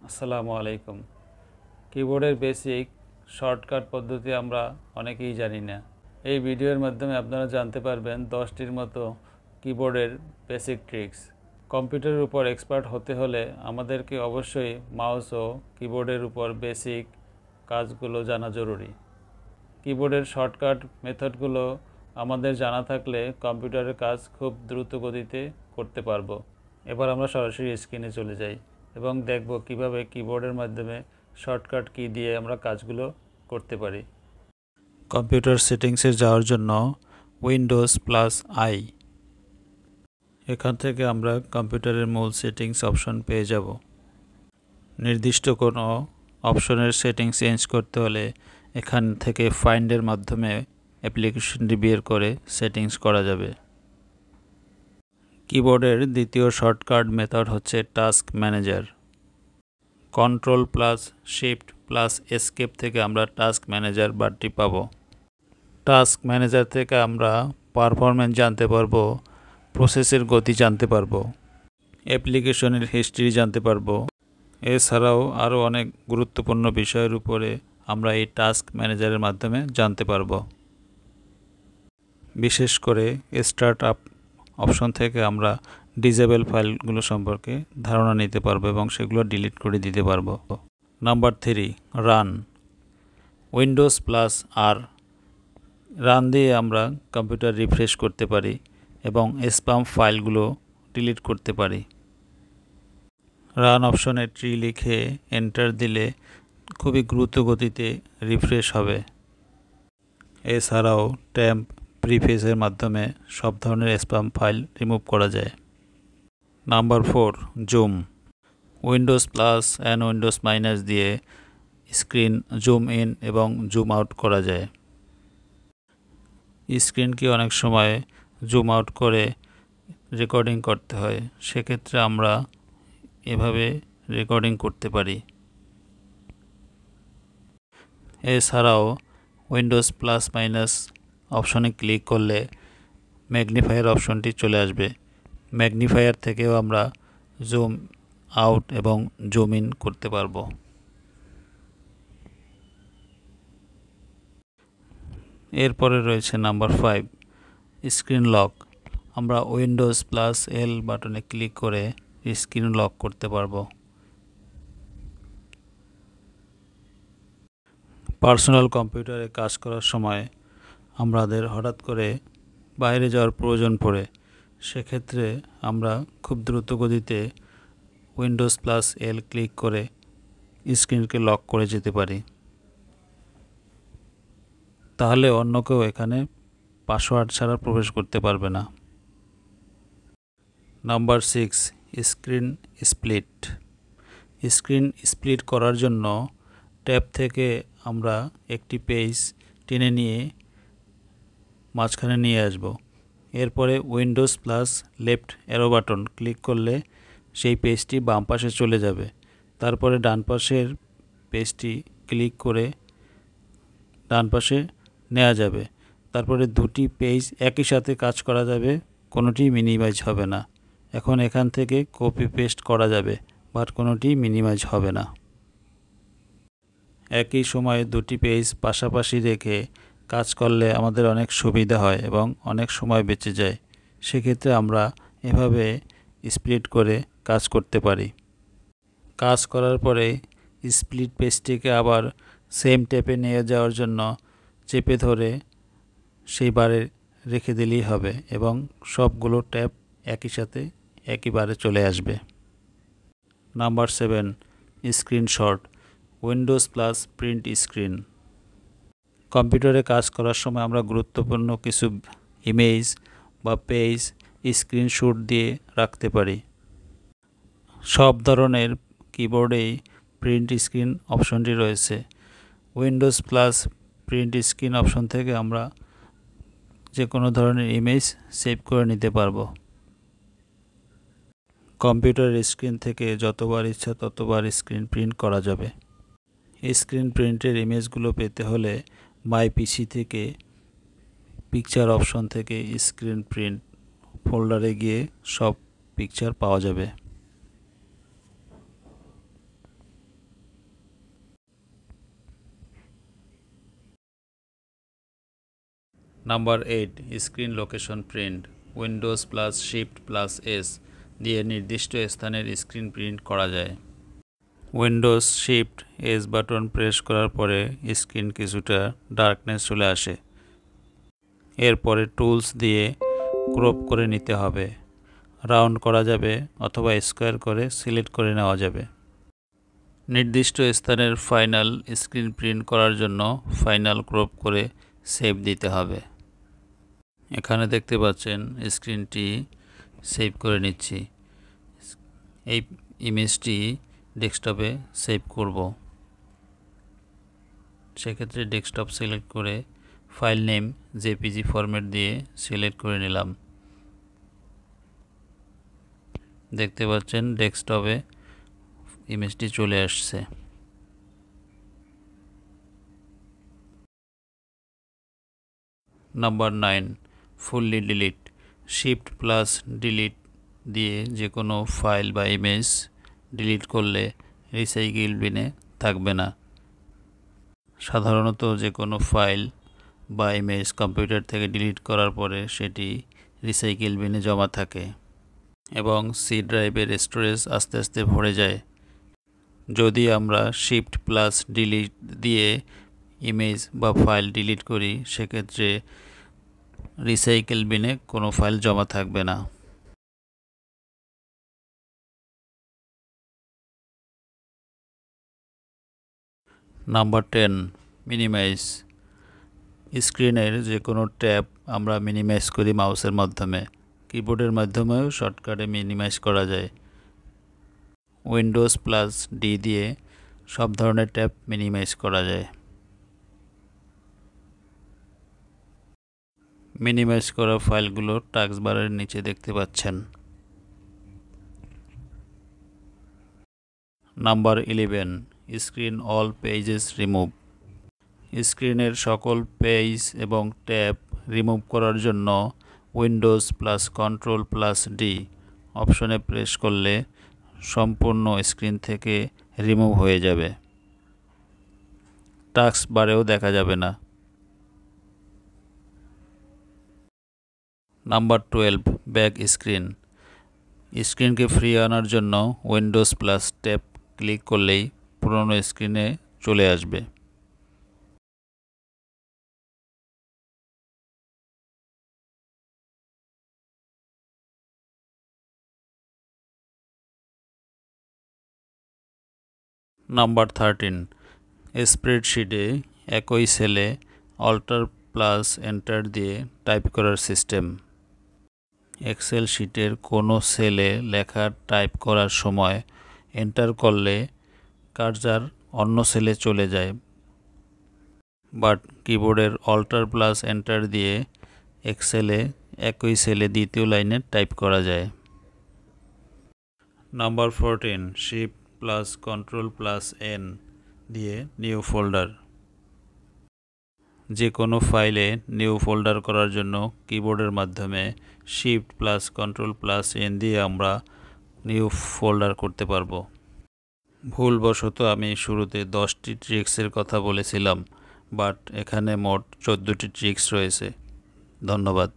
আসসালামু আলাইকুম। কিবোর্ডের বেসিক শর্টকাট পদ্ধতি আমরা অনেকেই জানি না। এই ভিডিওর মাধ্যমে আপনারা জানতে পারবেন 10টির মতো কিবোর্ডের বেসিক ট্রিক্স। কম্পিউটারের উপর এক্সপার্ট হতে হলে আমাদেরকে অবশ্যই মাউস ও কিবোর্ডের উপর বেসিক কাজগুলো জানা জরুরি। কিবোর্ডের শর্টকাট মেথডগুলো আমাদের জানা থাকলে কম্পিউটারের কাজ খুব দ্রুত গতিতে করতে পারবো। এবার আমরা সরাসরি স্ক্রিনে চলে যাই এবং দেখব কিভাবে কিবোর্ডের মাধ্যমে শর্টকাট কি দিয়ে আমরা কাজগুলো করতে পারি। কম্পিউটার সেটিংসে যাওয়ার জন্য উইন্ডোজ প্লাস আই, এখান থেকে আমরা কম্পিউটারের মূল সেটিংস অপশন পেয়ে যাব। নির্দিষ্ট কোনো অপশনের সেটিংস চেঞ্জ করতে হলে এখান থেকে ফাইন্ডের মাধ্যমে অ্যাপ্লিকেশনটি বের করে সেটিংস করা যাবে। কিবোর্ডের দ্বিতীয় শর্টকাট মেথড হচ্ছে task manager. Control plus shift plus escape থেকে আমরা টাস্ক ম্যানেজার বারটি পাব। টাস্ক ম্যানেজার থেকে আমরা পারফরম্যান্স জানতে পারবো, প্রসেসের গতি জানতে পারবো, অ্যাপ্লিকেশনের হিস্ট্রি জানতে পারবো। এছাড়াও আরও অনেক গুরুত্বপূর্ণ বিষয়ের উপরে আমরা এই টাস্ক ম্যানেজারের মাধ্যমে জানতে পারবো। বিশেষ করে স্টার্ট আপ অপশন থেকে আমরা ডিসেবল ফাইলগুলো সম্পর্কে ধারণা নিতে পারবো এবং সেগুলো ডিলিট করে দিতে পারবো। Number 3, run. উইন্ডোজ প্লাস আর রান দিয়ে আমরা কম্পিউটার রিফ্রেশ করতে পারি এবং স্প্যাম ফাইলগুলো ডিলিট করতে পারি। রান অপশনে ট্রি লিখে এন্টার দিলে খুবই দ্রুত গতিতে রিফ্রেশ হবে। এছাড়াও ট্যাম্প প্রিফেসের মাধ্যমে সব ধরনের স্প্যাম ফাইল রিমুভ করা যায়। Number 4, zoom. Windows plus and Windows minus দিয়ে স্ক্রিন জুম ইন এবং জুম আউট করা যায়। স্ক্রিনকে অনেক সময় জুম আউট করে রেকর্ডিং করতে হয়, সেক্ষেত্রে আমরা এভাবে রেকর্ডিং করতে পারি। এছাড়াও উইন্ডোজ প্লাস মাইনাস অপশনে ক্লিক করলে ম্যাগনিফায়ার অপশনটি চলে আসবে। ম্যাগনিফায়ার থেকেও আমরা জুম আউট এবং জুম ইন করতে পারবো। এরপরে রয়েছে নাম্বার 5, স্ক্রিন লক। আমরা উইন্ডোজ প্লাস এল বাটনে ক্লিক করে স্ক্রিন লক করতে পারবো। পার্সোনাল কম্পিউটারে কাজ করার সময় আমাদের হঠাৎ করে বাইরে যাওয়ার প্রয়োজন পড়ে, সেক্ষেত্রে আমরা খুব দ্রুত গতিতে উইন্ডোজ প্লাস এল ক্লিক করে স্ক্রিনকে লক করে যেতে পারি। তাহলে অন্য কেউ এখানে পাসওয়ার্ড ছাড়া প্রবেশ করতে পারবে না। Number 6, screen split. Screen split করার জন্য ট্যাব থেকে আমরা একটি পেজ টেনে নিয়ে মাঝখানে নিয়ে আসব। এরপরে Windows plus left arrow button click করলে সেই পেজটি বাম পাশে চলে যাবে। তারপরে ডান পাশের পেজটি ক্লিক করে ডান পাশে নেওয়া যাবে। তারপরে দুটি পেজ একই সাথে কাজ করা যাবে, কোনোটি মিনিমাইজ হবে না। এখন এখান থেকে কপি পেস্ট করা যাবে, বাট কোনোটি মিনিমাইজ হবে না। একই সময়ে দুটি পেজ পাশাপাশি রেখে কাজ করলে আমাদের অনেক সুবিধা হয় এবং অনেক সময় বেঁচে যায়। সেক্ষেত্রে আমরা এভাবে স্প্লিট করে কাজ করতে পারি। কাজ করার পরে স্প্লিট পেজটিকে আবার সেম ট্যাবে নিয়ে যাওয়ার জন্য চেপে ধরে সেই বারে রেখে দিলেই হবে এবং সবগুলো ট্যাব একই সাথে একই বারে চলে আসবে। Number 7, screenshot. Windows plus print screen. কম্পিউটারে কাজ করার সময় আমরা গুরুত্বপূর্ণ কিছু ইমেজ বা পেজ স্ক্রিনশট দিয়ে রাখতে পারি। সব ধরনের কিবোর্ডেই প্রিন্ট স্ক্রিন অপশনটি রয়েছে। Windows plus print screen option থেকে আমরা যে কোনো ধরনের ইমেজ সেভ করে নিতে পারবো। কম্পিউটারের স্ক্রিন থেকে যতবার ইচ্ছা ততবার স্ক্রিন প্রিন্ট করা যাবে। স্ক্রিন প্রিন্টের ইমেজগুলো পেতে হলে মাই পিসি থেকে পিকচার অপশন থেকে স্ক্রিন প্রিন্ট ফোল্ডারে গিয়ে সব পিকচার পাওয়া যাবে। Number 8 screen location print. Windows plus shift plus S দিয়ে নির্দিষ্ট স্থানের স্ক্রিন প্রিন্ট করা যায়। Windows shift S button press করার পরে স্ক্রিন কিছুটা ডার্কনেস চলে আসে। এরপরে টুলস দিয়ে ক্রপ করে নিতে হবে। রাউন্ড করা যাবে অথবা স্কোয়ার করে সিলেক্ট করে নেওয়া যাবে। নির্দিষ্ট স্থানের ফাইনাল স্ক্রিন প্রিন্ট করার জন্য ফাইনাল ক্রপ করে সেভ দিতে হবে। এখানে দেখতে পাচ্ছেন স্ক্রিনটি সেভ করে নিচ্ছি। এই ইমেজটি ডেস্কটপে সেভ করব। সেক্ষেত্রে ডেস্কটপ সিলেক্ট করে ফাইল নেম জেপিজি ফরম্যাট দিয়ে সিলেক্ট করে নিলাম। দেখতে পাচ্ছেন ডেস্কটপে ইমেজটি চলে আসছে। Number 9 fully delete. Shift plus delete দিয়ে যে কোনো ফাইল বা ইমেজ ডিলিট করলে রিসাইকেল বিনে থাকবে না। সাধারণত যে কোনো ফাইল বা ইমেজ কম্পিউটার থেকে ডিলিট করার পরে সেটি রিসাইকেল বিনে জমা থাকে এবং সি ড্রাইভের স্টোরেজ আস্তে আস্তে ভরে যায়। যদি আমরা শিফট প্লাস ডিলিট দিয়ে ইমেজ বা ফাইল ডিলিট করি সেক্ষেত্রে রিসাইকেল বিনে কোনো ফাইল জমা থাকবে না। Number 10 minimize. স্ক্রিনের যে কোনো ট্যাব আমরা মিনিমাইজ করি মাউসের মাধ্যমে। কিবোর্ডের মাধ্যমেও শর্টকাটে মিনিমাইজ করা যায়। উইন্ডোজ প্লাস ডি দিয়ে সব ধরনের ট্যাব মিনিমাইজ করা যায়। মিনিমাইজ করা ফাইলগুলো টাস্কবারের নিচে দেখতে পাচ্ছেন। Number 11 screen all pages remove. স্ক্রিনের সকল পেজ এবং ট্যাব রিমুভ করার জন্য Windows plus control plus D অপশনে প্রেস করলে সম্পূর্ণ স্ক্রিন থেকে রিমুভ হয়ে যাবে। টাস্ক বারেও দেখা যাবে না। Number 12 back screen. স্ক্রিনকে ফ্রি আনার জন্য উইন্ডোজ প্লাস ট্যাব ক্লিক করলেই পুরনো স্ক্রিনে চলে আসবে। নাম্বার 13 স্প্রেডশিটে একই সেলে অল্টার প্লাস এন্টার দিয়ে টাইপ করার সিস্টেম। এক্সেল শিটের কোনো সেলে লেখা টাইপ করার সময় এন্টার করলে কার্সার অন্য সেলে চলে যায়, বাট কিবোর্ডের অল্টার প্লাস এন্টার দিয়ে এক্সেলে একই সেলে দ্বিতীয় লাইনে টাইপ করা যায়। Number 14 shift plus control plus N দিয়ে নিউ ফোল্ডার। যে কোনো ফাইলে নিউ ফোল্ডার করার জন্য কিবোর্ডের মাধ্যমে shift plus control plus N দিয়ে আমরা নিউ ফোল্ডার করতে পারবো। ভুলবশত আমি শুরুতে 10টি ট্রিক্সের কথা বলেছিলাম, বাট এখানে মোট 14টি ট্রিক্স রয়েছে। ধন্যবাদ।